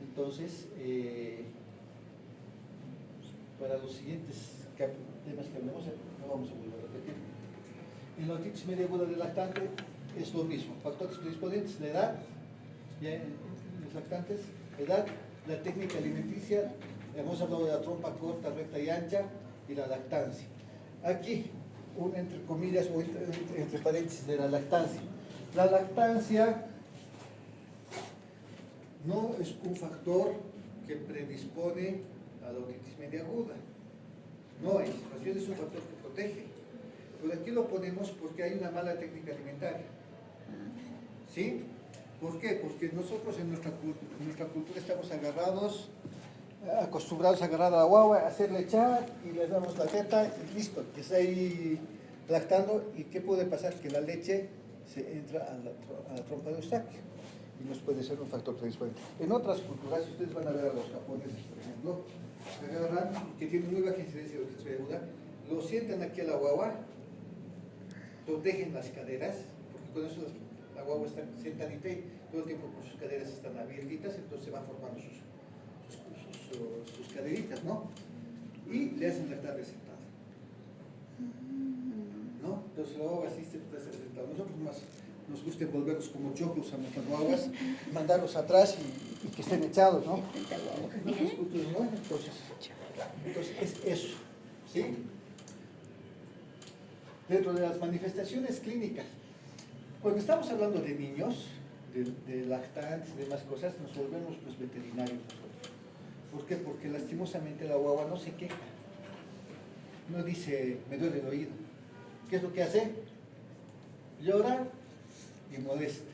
Entonces, para los siguientes temas que hablemos, no vamos a volver a repetir. En la otitis media aguda del lactante es lo mismo, factores predisponentes, la edad, ya en los lactantes, edad, la técnica alimenticia, hemos hablado de la trompa corta, recta y ancha, y la lactancia. Aquí, un entre comillas o entre paréntesis de la lactancia. La lactancia no es un factor que predispone a la otitis media aguda. No es, más bien es un factor que protege. Pero aquí lo ponemos porque hay una mala técnica alimentaria. ¿Sí? ¿Por qué? Porque nosotros en nuestra cultura estamos acostumbrados a agarrar a la guagua, a hacerle echar y le damos la teta y listo, que está ahí lactando. ¿Y qué puede pasar? Que la leche se entra a la trompa de Eustaquio y nos puede ser un factor predisponente. En otras culturas, si ustedes van a ver a los japoneses, por ejemplo, agarran, que tienen muy baja incidencia de otitis media aguda, lo sientan aquí a la guagua, protegen las caderas, porque con eso la guagua está sentadita y todo el tiempo con sus caderas están abiertas, entonces se va formando sus caderitas, ¿no? Y le hacen lactar de sentada, ¿no? Entonces la guagua así se puede hacer sentada. Nosotros más nos gusta volverlos como choclos a nuestras guaguas, mandarlos atrás y que estén echados, ¿no? ¿No? Entonces es eso, ¿sí? Dentro de las manifestaciones clínicas, cuando estamos hablando de niños, de lactantes y demás cosas, nos volvemos pues veterinarios nosotros. ¿Por qué? Porque lastimosamente la guagua no se queja, no dice, me duele el oído. ¿Qué es lo que hace? Llora y molesta,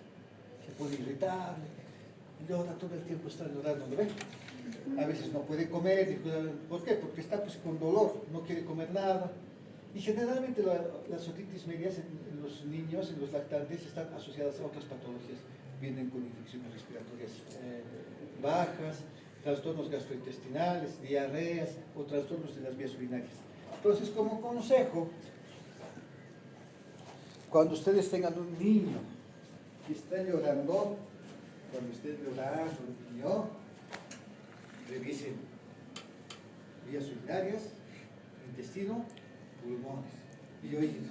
se pone irritable, llora todo el tiempo, está llorando, ¿no ve? A veces no puede comer, ¿por qué? Porque está pues con dolor, no quiere comer nada. Y generalmente las otitis medias en los niños, en los lactantes, están asociadas a otras patologías. Vienen con infecciones respiratorias bajas, trastornos gastrointestinales, diarreas o trastornos de las vías urinarias. Entonces, como consejo, cuando ustedes tengan un niño que está llorando, cuando esté llorando el niño, revisen vías urinarias, intestino, pulmones y oídos.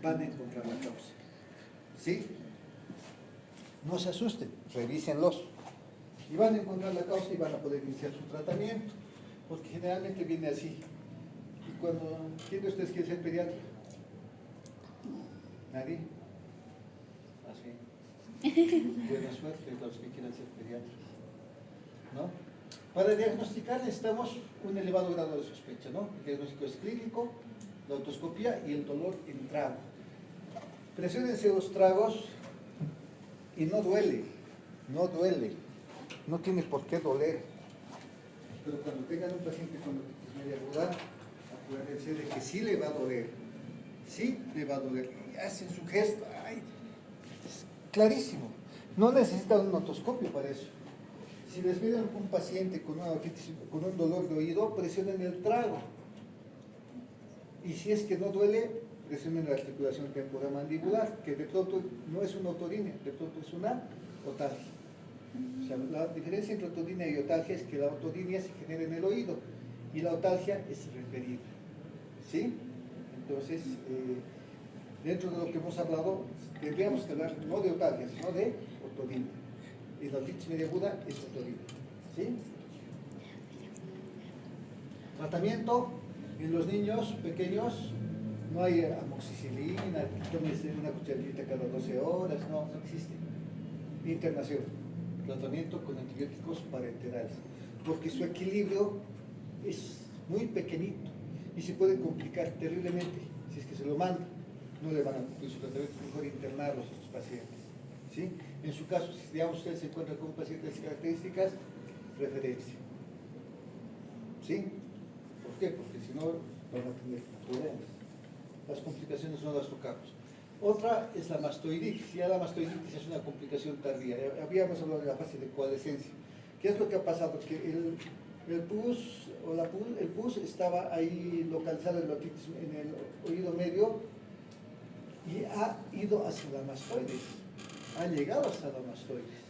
Van a encontrar la causa. ¿Sí? No se asusten, revísenlos. Y van a encontrar la causa y van a poder iniciar su tratamiento. Porque generalmente viene así. Y ¿quién de ustedes quiere ser pediatra? ¿Nadie? Así. Buena suerte a los que quieran ser pediatras. ¿No? Para diagnosticar necesitamos un elevado grado de sospecha, ¿no? El diagnóstico es clínico, la otoscopía y el dolor en trago. Presiónense los tragos y no duele, no tiene por qué doler. Pero cuando tengan un paciente con otitis media aguda, acuérdense de que sí le va a doler, y hacen su gesto, ¡ay! Es clarísimo, no necesitan un otoscopio para eso. Si les piden un paciente con una otitis, con un dolor de oído, presionen el trago. Y si es que no duele, presionen la articulación temporomandibular, que de pronto no es una otorina, de pronto es una otalgia. O sea, la diferencia entre otorina y otalgia es que la otorina se genera en el oído y la otalgia es referida. ¿Sí? Entonces, dentro de lo que hemos hablado, tendríamos que hablar no de otalgia, sino de otorina. Y la otitis media aguda es otorina. ¿Sí? Tratamiento en los niños pequeños, no hay amoxicilina, tómese una cucharadita cada 12 horas, no existe. Internación, tratamiento con antibióticos parenterales, porque su equilibrio es muy pequeñito y se puede complicar terriblemente. Si es que se lo manda, no le van a cumplir su tratamiento, es mejor internarlos a estos pacientes. ¿Sí? En su caso, si digamos usted se encuentra con un paciente de esas características, referencia. ¿Sí? ¿Por qué? Porque si no, van a tener problemas. Las complicaciones no las tocamos. Otra es la mastoiditis. Ya la mastoiditis es una complicación tardía. Habíamos hablado de la fase de coalescencia. ¿Qué es lo que ha pasado? Que el pus o el pus estaba ahí localizado en el oído medio y ha ido hacia la mastoides. Ha llegado hasta la mastoides.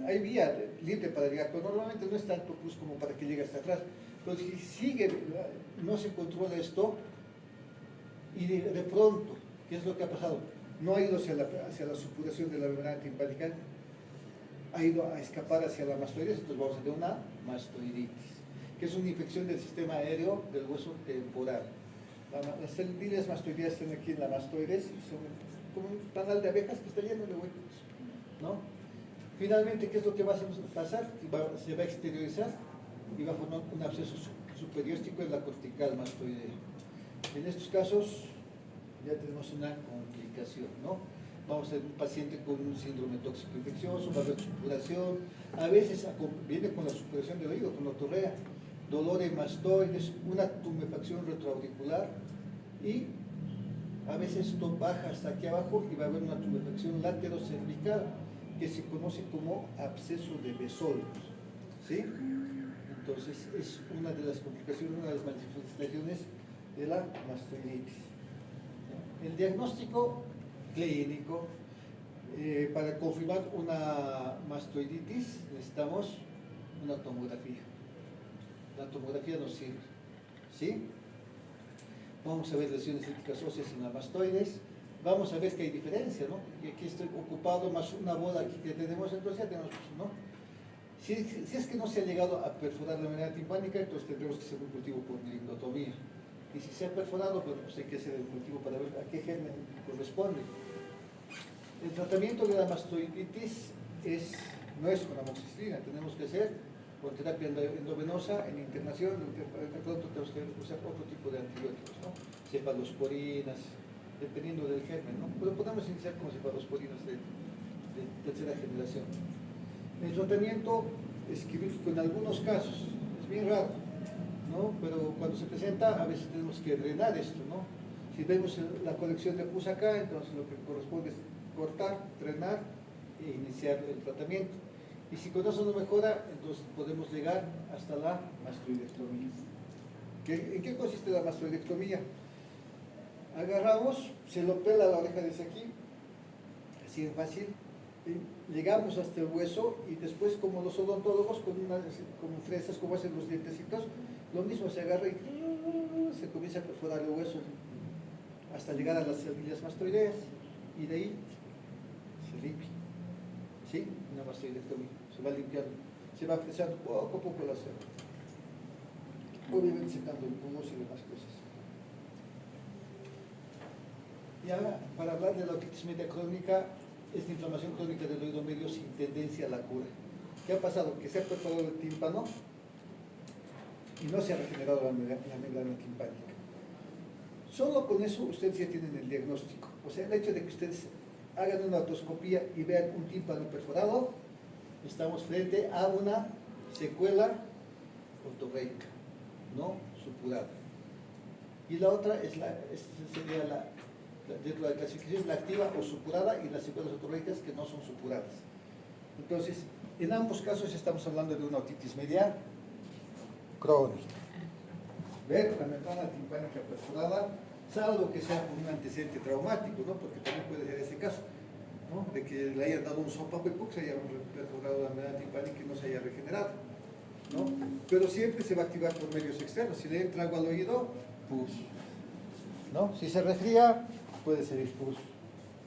Hay vía libre para llegar, pero normalmente no es tanto pus como para que llegue hasta atrás. Pero si sigue, no se controla esto, y de pronto, ¿qué es lo que ha pasado? No ha ido hacia la supuración de la membrana timpánica, ha ido a escapar hacia la mastoides, entonces vamos a tener una mastoiditis, que es una infección del sistema aéreo del hueso temporal. Las células mastoideas están aquí en la mastoides, y son como un panal de abejas que está lleno de huecos, ¿no? Finalmente, ¿qué es lo que va a pasar? Se va a exteriorizar y va a formar un absceso superióstico en la cortical mastoidea. En estos casos ya tenemos una complicación, ¿no? Vamos a tener un paciente con un síndrome tóxico infeccioso, va a haber supuración, a veces viene con la supuración del oído, con otorrea, dolor en mastoides, una tumefacción retroauricular y a veces esto baja hasta aquí abajo y va a haber una tumefacción laterocervical que se conoce como absceso de Bezold, ¿sí? Entonces es una de las complicaciones, una de las manifestaciones de la mastoiditis. El diagnóstico clínico, para confirmar una mastoiditis necesitamos una tomografía. La tomografía nos sirve, ¿sí? Vamos a ver lesiones líticas óseas en la mastoides, vamos a ver que hay diferencia, ¿no? Y aquí estoy ocupado más una bola aquí que tenemos, entonces ya tenemos, ¿no? Si es que no se ha llegado a perforar la membrana timpánica, entonces tendremos que hacer un cultivo por lingotomía. Y si se ha perforado, bueno, pues hay que hacer el cultivo para ver a qué germen corresponde. El tratamiento de la mastoiditis no es con amoxicilina, tenemos que hacer con terapia endovenosa en internación, de pronto tenemos que usar otro tipo de antibióticos, ¿no? Cefalosporinas, dependiendo del germen, ¿no? Pero podemos iniciar con cefalosporinas de tercera generación. El tratamiento es quirúrgico en algunos casos, es bien raro, ¿no? Pero cuando se presenta, a veces tenemos que drenar esto, ¿no? Si vemos la colección de pus acá, entonces lo que corresponde es cortar, drenar e iniciar el tratamiento. Y si con eso no mejora, entonces podemos llegar hasta la mastoidectomía. ¿En qué consiste la mastoidectomía? Agarramos, se lo pela la oreja desde aquí, así es fácil, llegamos hasta el hueso y después, como los odontólogos, como fresas, como hacen los dientecitos, lo mismo se agarra y se comienza a perforar el hueso hasta llegar a las semillas mastoideas y de ahí se limpia, ¿sí? Una mastoidectomía, se va limpiando, se va fresando poco a poco la célula, obviamente secando el pus y demás cosas. Y ahora, para hablar de la otitis media crónica, es la inflamación crónica del oído medio sin tendencia a la cura. ¿Qué ha pasado? Que se ha perforado el tímpano y no se ha regenerado la membrana timpánica. Solo con eso ustedes ya tienen el diagnóstico. O sea, el hecho de que ustedes hagan una otoscopía y vean un tímpano perforado, estamos frente a una secuela otorreica, no supurada. Y la otra sería dentro de la clasificación, la activa o supurada y las secuelas otorreicas que no son supuradas. Entonces, en ambos casos estamos hablando de una otitis media crónica. Ver la membrana timpánica perforada, salvo que sea un antecedente traumático, ¿no? Porque también puede ser ese caso, ¿no? De que le hayan dado un sopapo y se haya perforado la membrana timpánica y no se haya regenerado, ¿no? Pero siempre se va a activar por medios externos. Si le entra agua al oído, pus, ¿no? Si se resfría, puede ser pus,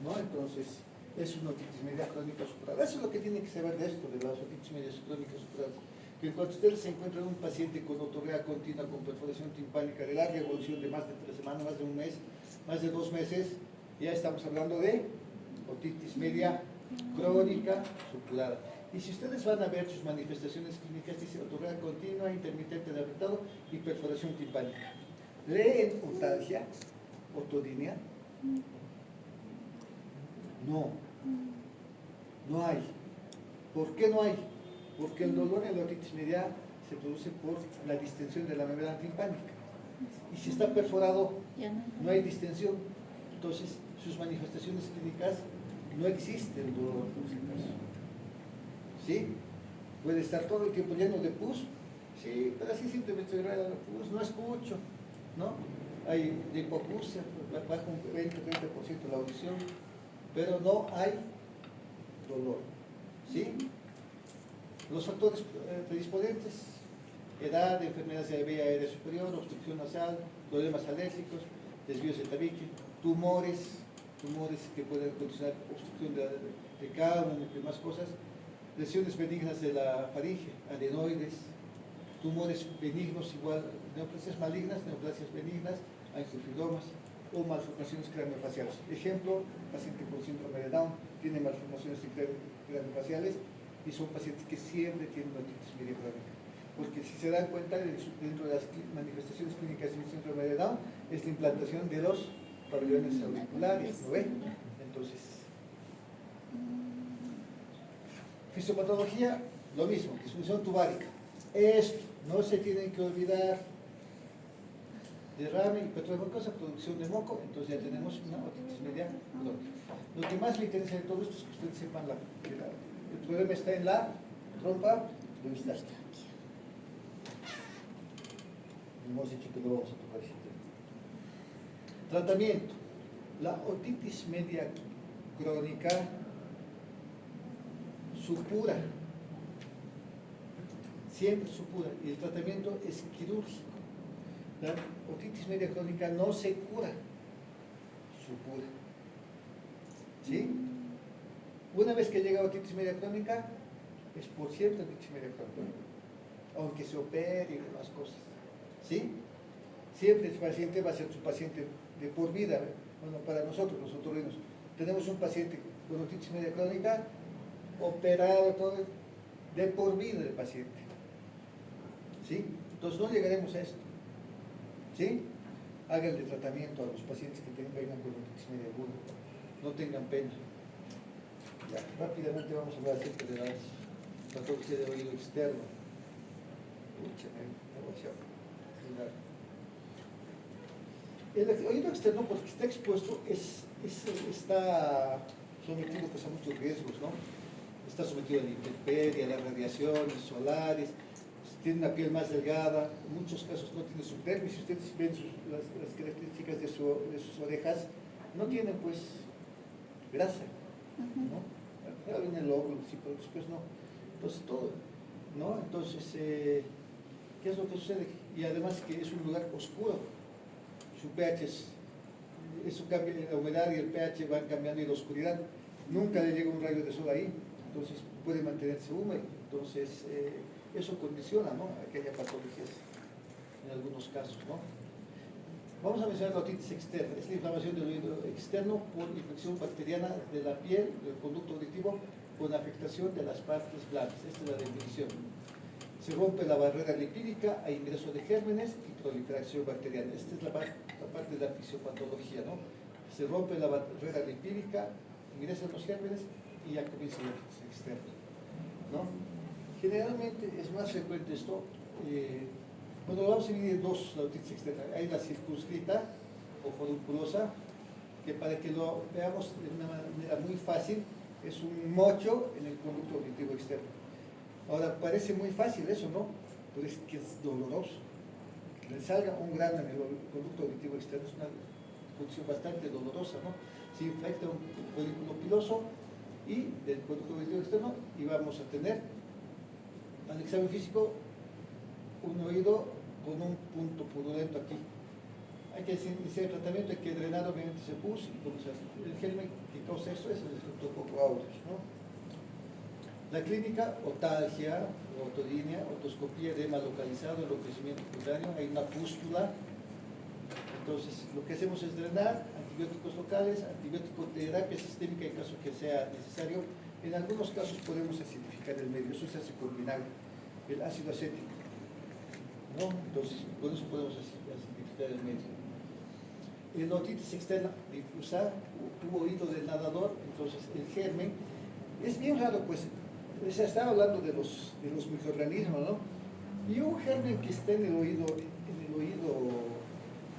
¿no? Entonces, es una otitis media crónica supurada. Eso es lo que tienen que saber de esto, de las otitis medias crónicas supuradas. Que cuando ustedes se encuentran un paciente con otorrea continua, con perforación timpánica de larga evolución de más de 3 semanas, más de un mes, más de 2 meses, ya estamos hablando de otitis media crónica supurada. Y si ustedes van a ver sus manifestaciones clínicas, dice otorrea continua, intermitente de afectado y perforación timpánica. ¿Leen otalgia, otodinia? No hay. ¿Por qué no hay? Porque el dolor en la otitis media se produce por la distensión de la membrana timpánica. Y si está perforado, Ya no hay distensión. Entonces, sus manifestaciones clínicas no existe el dolor, por si acaso. ¿Sí? Puede estar todo el tiempo lleno de pus. Sí, pero así simplemente se agrega la pus, no escucho, ¿no? Hay de hipoacusia, baja un 20-30% la audición, pero no hay dolor. ¿Sí? Los factores predisponentes: edad, enfermedades de la vía aérea superior, obstrucción nasal, problemas alérgicos, desvíos de tabique, tumores que pueden condicionar obstrucción de caulon, entre más cosas, lesiones benignas de la faringe, adenoides, tumores benignos igual, neoplasias malignas, neoplasias benignas, angiofilomas o malformaciones craneofaciales. Ejemplo, paciente con síndrome de Down tiene malformaciones craneofaciales y son pacientes que siempre tienen otitis media crónica. Porque si se dan cuenta, dentro de las manifestaciones clínicas del síndrome de Down es la implantación de los pabellones auriculares, ¿lo ven? Entonces, fisiopatología, lo mismo, disfunción tubárica. Esto, no se tienen que olvidar: derrame hipertrofocosa, producción de moco. Entonces ya tenemos una otitis media crónica. Lo que más me interesa de todo esto es que ustedes sepan que el problema está en la trompa de Eustaquia. Hemos dicho que no vamos a tocar ese tema. Tratamiento: la otitis media crónica supura, siempre supura, y el tratamiento es quirúrgico. La otitis media crónica no se cura, supura. ¿Sí? Una vez que llega a otitis media crónica, es por siempre otitis media crónica, aunque se opere y demás cosas. ¿Sí? Siempre ese paciente va a ser su paciente de por vida. Bueno, para nosotros, los otorrinos, tenemos un paciente con otitis media crónica, operado todo, de por vida el paciente. ¿Sí? Entonces no llegaremos a esto. ¿Sí? Háganle tratamiento a los pacientes que vengan con otitis media aguda. No tengan pena. Ya, rápidamente vamos a hablar acerca de la patología de oído externo. El oído externo, porque está expuesto, está sometido pues, a muchos riesgos, ¿no? Está sometido a la intemperie, a las radiaciones solares, tiene una piel más delgada, en muchos casos no tiene subdermis. Si ustedes ven las características de sus orejas, no tienen pues grasa, ¿no? Ahora viene el óvulo, sí, pero después no. Entonces todo, ¿no? Entonces, ¿qué es lo que sucede? Y además que es un lugar oscuro, su pH eso cambia, la humedad y el pH van cambiando y la oscuridad. Nunca le llega un rayo de sol ahí, entonces puede mantenerse húmedo. Entonces, eso condiciona, ¿no?, aquella patologías en algunos casos, ¿no? Vamos a mencionar la otitis externa. Es la inflamación del oído externo por infección bacteriana de la piel, del conducto auditivo, con afectación de las partes blandas. Esta es la definición. Se rompe la barrera lipídica a ingreso de gérmenes y proliferación bacteriana. Esta es la parte de la fisiopatología, ¿no? Se rompe la barrera lipídica, ingresan los gérmenes y ya comienza la otitis externa, ¿no? Generalmente es más frecuente esto. Bueno, lo vamos a dividir en dos, la otitis externa. Hay la circunscrita o forunculosa, que para que lo veamos de una manera muy fácil, es un mocho en el conducto auditivo externo. Ahora, parece muy fácil eso, ¿no? Pero es que es doloroso. Que le salga un grano en el conducto auditivo externo es una condición bastante dolorosa, ¿no? Se infecta un folículo piloso y del conducto auditivo externo, y vamos a tener al examen físico un oído con un punto purulento aquí. Hay que iniciar el tratamiento, hay que drenar obviamente ese pus, y como el germen que causa esto es el Streptococcus aureus, ¿no? La clínica: otalgia, otodinia, otoscopía, edema localizado, enrojecimiento cutáneo, hay una pústula. Entonces, lo que hacemos es drenar, antibióticos locales, antibiótico terapia sistémica en caso que sea necesario. En algunos casos podemos acidificar el medio, eso se hace con vinagre, el ácido acético, ¿no? Entonces, con eso podemos acidificar el medio. La otitis externa difusa, tuvo oído del nadador. Entonces, el germen es bien raro, pues. Se estaba hablando de los microorganismos, ¿no? Y un germen que está en el oído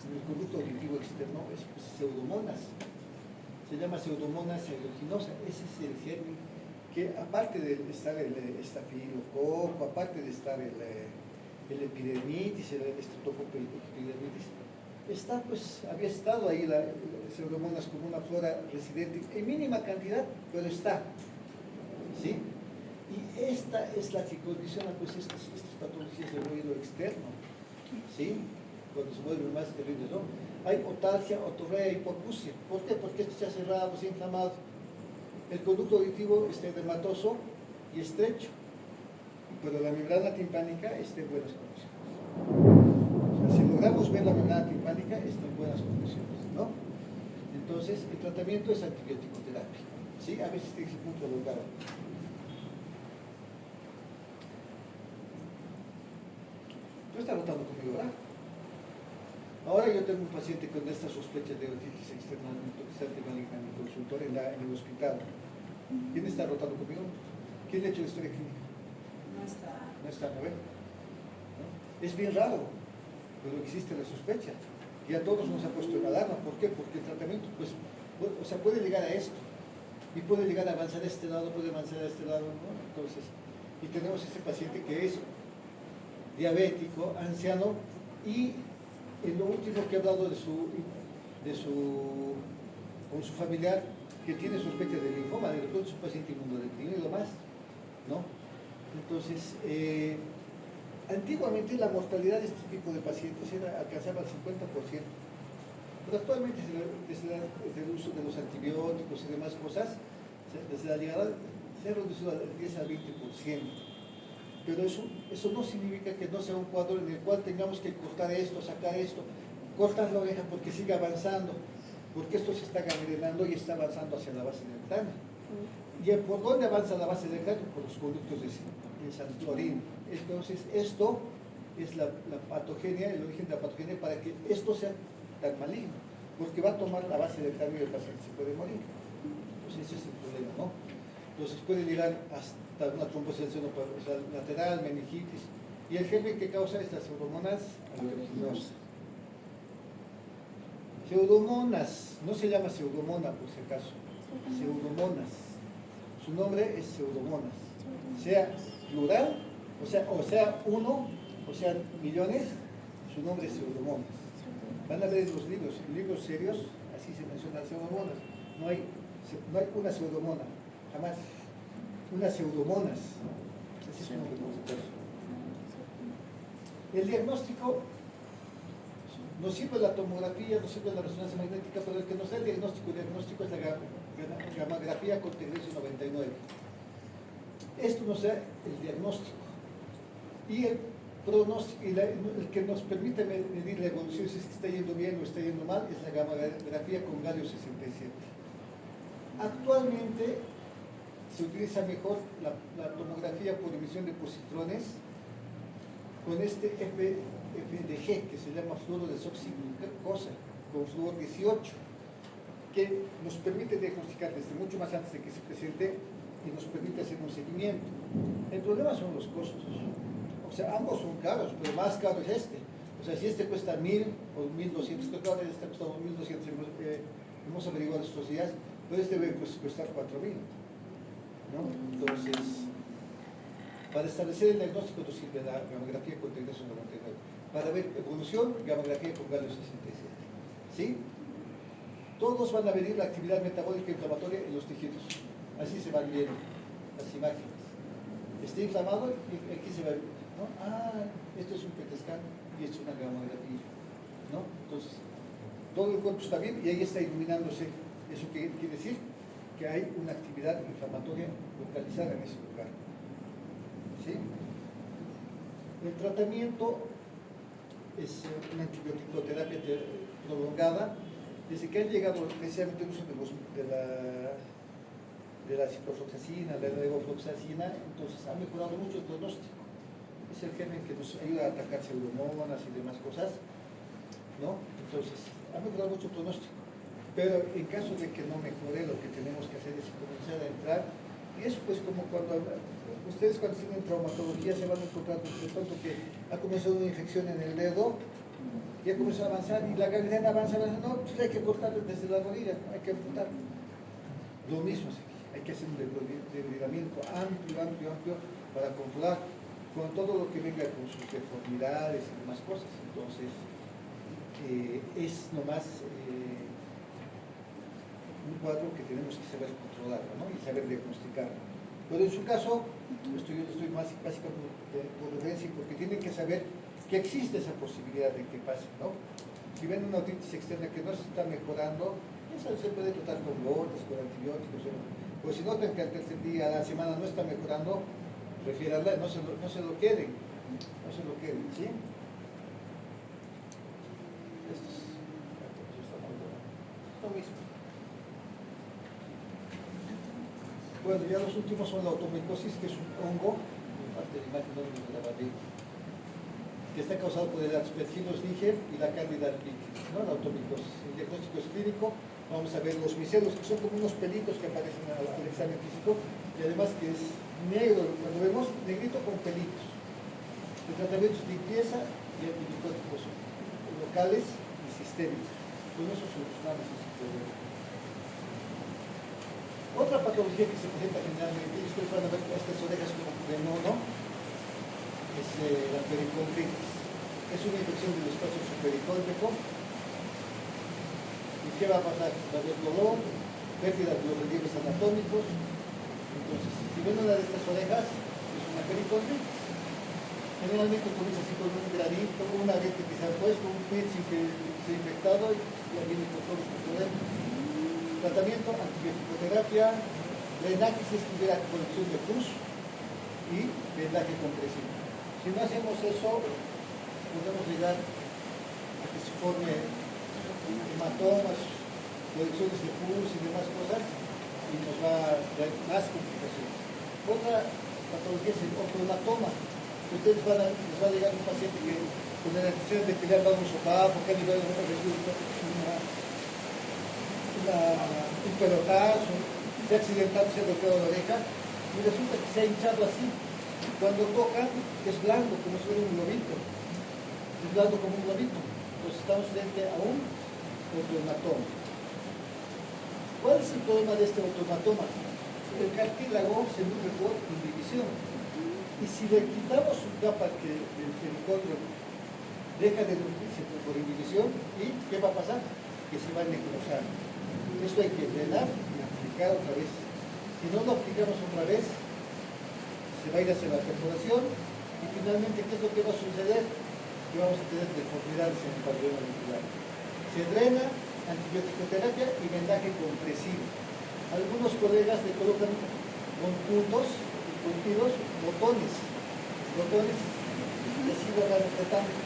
en el conducto auditivo externo es pues, pseudomonas. Se llama pseudomonas aeruginosa. Ese es el germen que, aparte de estar el estafilococo, aparte de estar el epidermitis, el estreptococcus epidermitis, está, pues, había estado ahí la pseudomonas como una flora residente en mínima cantidad, pero está, ¿sí? Y esta es la que condiciona, pues, estas patologías del oído externo, ¿sí? Cuando se vuelven más terribles, ¿no? Hay otalgia, otorrea, hipoacusia. ¿Por qué? Porque esto se ha cerrado, se ha inflamado. El conducto auditivo está edematoso y estrecho, pero la membrana timpánica está en buenas condiciones. O sea, si logramos ver la membrana timpánica, está en buenas condiciones, ¿no? Entonces, el tratamiento es antibiótico-terapia, ¿sí? A veces tiene ese punto prolongado. Tú estás rotando conmigo, ¿verdad? Ahora yo tengo un paciente con esta sospecha de otitis externa intoxicante maligna en mi consultorio en el hospital. ¿Quién está rotando conmigo? ¿Quién le ha hecho la historia clínica? No está. No está, ¿no ven? ¿No? Es bien raro, pero existe la sospecha. Y a todos nos ha puesto en alarma. ¿Por qué? Porque el tratamiento, pues, o sea, puede llegar a esto. Y puede llegar a avanzar a este lado, puede avanzar a este lado, ¿no? Entonces, y tenemos este paciente que es diabético, anciano, y en lo último que ha hablado con su familiar que tiene sospecha de linfoma, de repente es un paciente inmunodeprimido más, ¿no? Entonces, antiguamente la mortalidad de este tipo de pacientes alcanzaba el 50%, pero actualmente desde el uso de los antibióticos y demás cosas, desde la llegada se ha reducido al 10 al 20%. Pero eso no significa que no sea un cuadro en el cual tengamos que cortar esto, sacar esto, cortar la oreja porque sigue avanzando, porque esto se está gangrenando y está avanzando hacia la base del cráneo. ¿Y por dónde avanza la base del cráneo? Por los conductos de Santorini. Entonces, esto es la patogenia, el origen de la patogenia para que esto sea tan maligno, porque va a tomar la base del cráneo y el paciente se puede morir. Entonces, ese es el problema, ¿no? Entonces, puede llegar hasta una trombosis del seno lateral, meningitis, y el germen que causa estas pseudomonas aeruginosa. Pseudomonas, no se llama pseudomona por si acaso, pseudomonas. Su nombre es pseudomonas, sea plural, o sea uno, o sea millones, su nombre es pseudomonas. Van a ver en los libros serios, así se mencionan pseudomonas. No hay una pseudomona, jamás. Unas pseudomonas. Así es como le ponemos. El diagnóstico, nos sirve la tomografía, nos sirve la resonancia magnética, pero el que nos da el diagnóstico es la gamografía con Tegnesio 99. Esto nos da el diagnóstico. Y el pronóstico, y el que nos permite medir la evolución, si es que está yendo bien o está yendo mal, es la gamografía con galio 67. Actualmente se utiliza mejor la tomografía por emisión de positrones con este FDG, que se llama fluorodesoxiglucosa, con fluor 18, que nos permite diagnosticar desde mucho más antes de que se presente y nos permite hacer un seguimiento. El problema son los costos. O sea, ambos son caros, pero más caro es este. O sea, si este cuesta 1.000 o 1.200, creo que ahora este ha costado 1.200, hemos averiguado estos días, pero este debe costar 4.000, ¿no? Entonces, para establecer el diagnóstico nos sirve la gamografía con Tegnesio 99. Para ver evolución, gamografía con galio 67. ¿Sí? Todos van a medir la actividad metabólica inflamatoria en los tejidos. Así se van viendo las imágenes. Está inflamado y aquí se va, ¿no? Ah, esto es un PET scan y esto es una gamografía, ¿no? Entonces, todo el cuerpo está bien y ahí está iluminándose. ¿Eso qué quiere decir? Que hay una actividad inflamatoria localizada en ese lugar. ¿Sí? El tratamiento es una antibiótico-terapia prolongada. Desde que han llegado precisamente el uso de la ciprofloxacina, la levofloxacina, entonces ha mejorado mucho el pronóstico. Es el germen que nos ayuda a atacar pseudomonas y demás cosas, ¿no? Entonces, ha mejorado mucho el pronóstico. Pero en caso de que no mejore, lo que tenemos que hacer es comenzar a entrar, y eso pues como cuando ustedes tienen traumatología se van a encontrar de pronto que ha comenzado una infección en el dedo, ya comenzó a avanzar y la gangrena avanza, no, pues hay que cortarlo desde la rodilla, hay que amputar. Lo mismo es aquí, hay que hacer un debridamiento amplio para controlar con todo lo que venga con sus deformidades y demás cosas. Entonces, es nomás un cuadro que tenemos que saber controlarlo, ¿no? Y saber diagnosticarlo. Pero en su caso, estoy más básicamente por referencia porque tienen que saber que existe esa posibilidad de que pase, ¿no? Si ven una otitis externa que no se está mejorando, eso se puede tratar con gotas, con antibióticos, o si notan que al tercer día, a la semana no está mejorando, refiéranla, no se lo queden, ¿sí? Esto es lo mismo. Bueno, ya los últimos son la automicosis, que es un hongo, parte de la imagen de la barriga, que está causado por el Aspergillus niger y la Candida albicans, ¿no? La automicosis. El diagnóstico es clínico, vamos a ver los micelos, que son como unos pelitos que aparecen al examen físico, y además que es negro, cuando vemos negrito con pelitos. El tratamiento es limpieza y antibióticos locales y sistémicos. Con eso solucionamos ese problema. Otra patología que se presenta generalmente, y ustedes van a ver estas orejas como de mono, es la pericondritis. Es una infección del espacio supericóndrico. ¿Y qué va a pasar? Va a haber dolor, pérdida de los relieves anatómicos. Entonces, si ven una de estas orejas, es una pericondritis. Generalmente comienza así con un granito, una arete que se ha puesto, un piercing que se ha infectado y ya viene con todos los problemas. Tratamiento, antibiótico-terapia, drenaje si estuviera conexión de pus y vendaje compresivo. Si no hacemos eso, podemos llegar a que se forme hematomas, colecciones de pus y demás cosas y nos va a dar más complicaciones. Otra patología es el otohematoma. Ustedes les va a llegar un paciente que con la necesidad de que le han dado un sopapo, que ha llevado un pelotazo, se ha accidentado, se ha bloqueado la oreja y resulta que se ha hinchado así. Cuando tocan es blando, como si fuera un globito. Es blando como un globito. Entonces estamos frente a un otohematoma. ¿Cuál es el problema de este otohematoma? El cartílago se nutre por indivisión. Y si le quitamos su capa que el pericondrio deja de nutrirse por indivisión, ¿y qué va a pasar? Que se va a necrosar. Esto hay que drenar y aplicar otra vez. Si no lo aplicamos otra vez, se va a ir hacia la perforación y finalmente, ¿qué es lo que va a suceder? Que vamos a tener deformidades en el pabellón auricular. Se drena, antibiótico-terapia y vendaje compresivo. Algunos colegas le colocan con puntos contidos botones que así lo van apretando,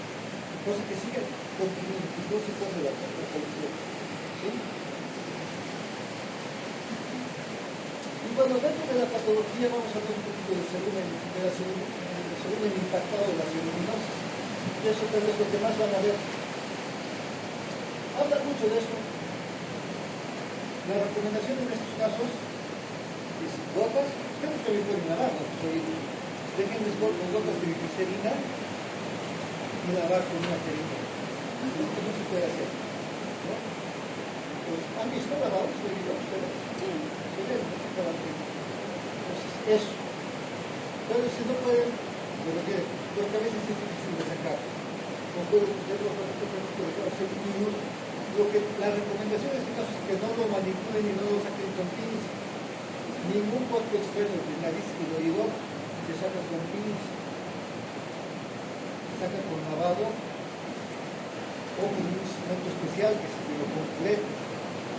cosa que siga continuando, no se pone la completa. ¿Sí? Y bueno, dentro de la patología vamos a ver un poquito de cerumen impactado de la ceruminosis. Y eso tal vez lo que más van a ver. Habla mucho de eso. La recomendación en estos casos es gotas, ustedes también pueden lavar, ¿no? Déjenles gotas de glicerina y lavar con una jeringa. No se puede hacer, ¿no? Pues, ¿han visto lavados de video ustedes? Sí. Entonces, eso. Pero si no pueden, me refiero, porque a veces es difícil de sacar. No pueden hacerlo con hacer lo que la recomendación en este caso es que no lo manipulen y no lo saquen con pins. Ningún cuerpo externo de nariz y de oído se saca con pins. Se saca con lavado o con un instrumento especial que se lo complete.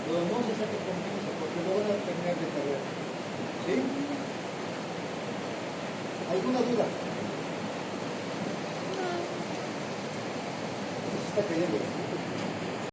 Pero no se saca con pins porque lo van a terminar de perder. ¿Sí? ¿Alguna duda? No. Se está cayendo.